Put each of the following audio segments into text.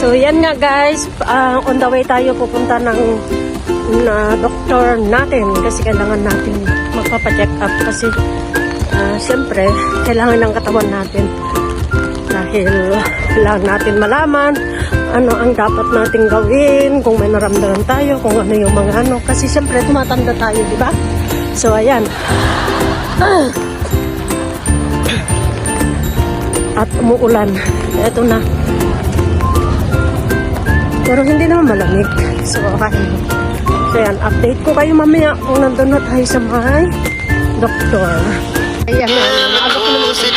So yan nga guys, on the way tayo pupunta ng doktor natin kasi kailangan natin magpapacheck up kasi siyempre kailangan ng katawan natin dahil kailangan natin malaman ano ang dapat natin gawin kung may naramdaman tayo, kung ano yung mga ano kasi siyempre tumatanda tayo, di ba? So ayan. At umuulan. Ito na. Pero hindi naman malamig. So, okay. So, yan. Update ko kayo mamaya kung nandun na tayo sa may doktor. Ayan na. Maaga ko naman sa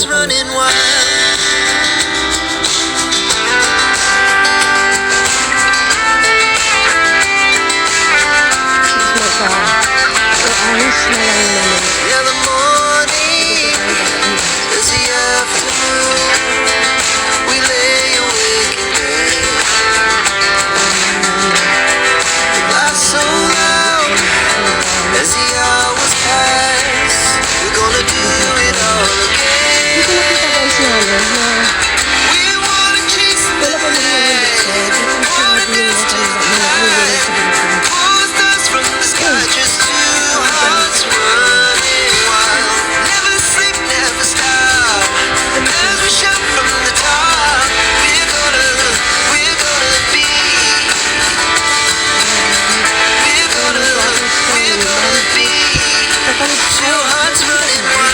running wild. Yeah, the morning is the afternoon. We lay awake in bed. We laugh so loud as the hours pass. We're gonna do it all again. We wanna chase the night, wanna dance to the light. Pull the stars from the sky, just two hearts running wild. Never sleep, never stop. As we shout from the top, we're gonna be. We're gonna be. Two hearts running wild.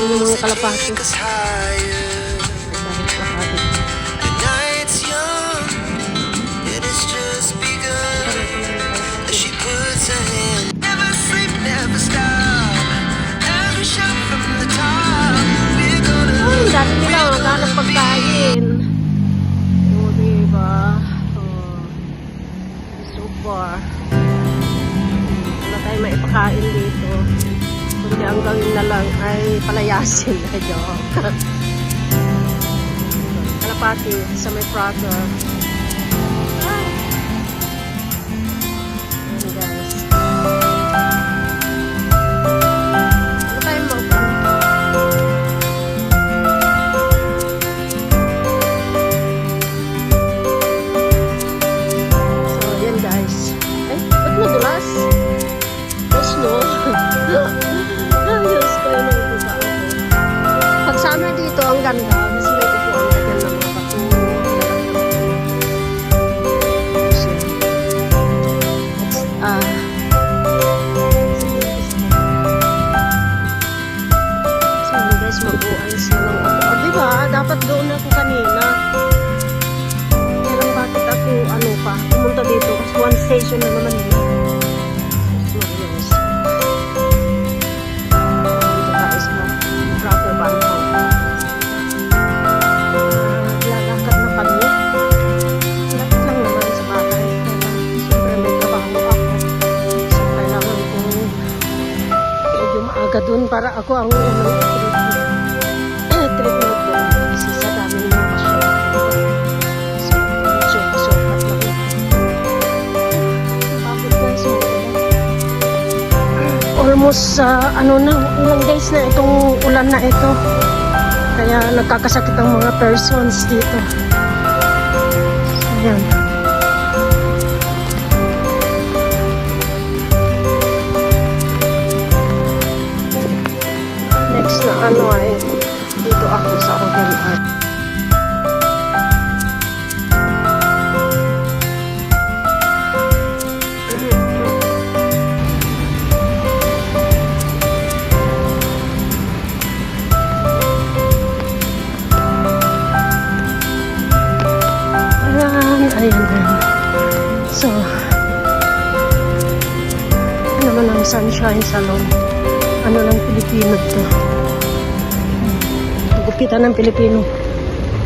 Mga kalapati. Ay, dati nila maghanap pagkain. O, diba? Super. Wala tayo maipakain dito. Kundi ang gawin na lang ay palayasin. Joke. Kalapati sa may prato. Ay. Ayan guys. Ano tayo mo? So, ayan guys. Ay, ba't madulas? Yes, no? Pag summer dito, ang ganda. Mas may upuan ka dyan ng mga bato. So, guys, mag-uayos na lang ako. Diba? Dapat doon ako kanina. Pero bakit ako, pumunta dito? Kasi one station na naman yun. Doon para ako ang treatment doon kasi sa dami ng mga pasyon. almost ilang days na itong ulan na ito. Kaya nagkakasakit ang mga persons dito. Ayan. Next na ay dito ako sa Organ Art. Ayan. So, naman ang Sunshine Salon. Ano ng Pilipino to? Gupitan ng Pilipino.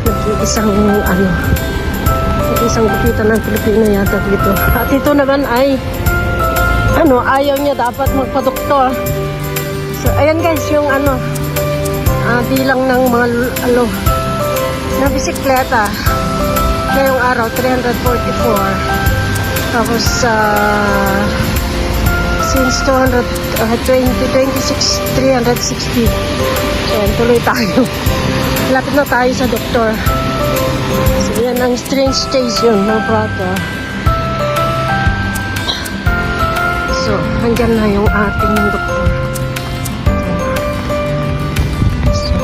Nag-iisang gupitan ng Pilipino yata dito. At ito naman ay ayaw niya dapat magpa-doktor. So, ayan guys, yung bilang ng mga na bisikleta. Ngayong araw, 344. Tapos, since 2026, 360. Ayan, tuloy tayo. Lapit na tayo sa doktor. So, yan ang strange station ng Prata. So, hanggang na yung ating doktor. So,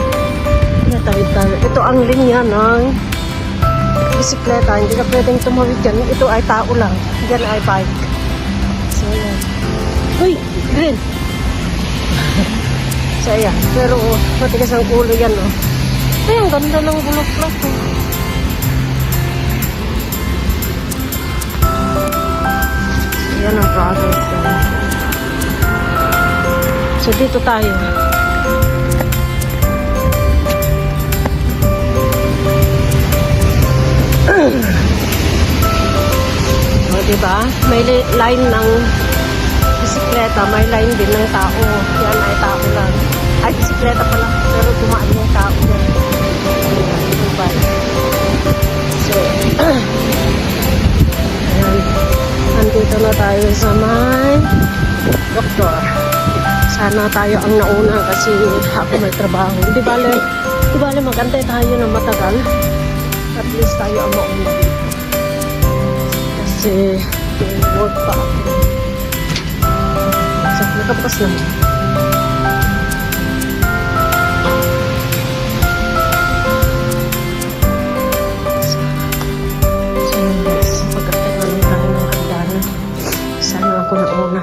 natawid tayo. Ito ang linya ng bisikleta, hindi ka pwedeng tumawid dyan. Ito ay tao lang. Diyan ay bike. So, yan. Uy! Green! So, ayan. Pero, matigas ang ulo yan, oh. Ay, ang ganda ng bulaklak, oh. So, yan ang product. So, dito tayo. O, diba? May line ng bisikleta, may line din ng tao. Yan ay tao lang. Ay, bisikleta pala. Pero dumaan yung tao yan. Diba? So, ayan. Nandito na tayo sa may doktor. Sana tayo ang nauna kasi ako may trabaho. Di bale magantay tayo ng matagal. At least tayo ang mauna dito. Kasi work pa ako. So, nakapas naman. So yun guys, magkakaroon tayo ng hagdanan. Sana ako nauna.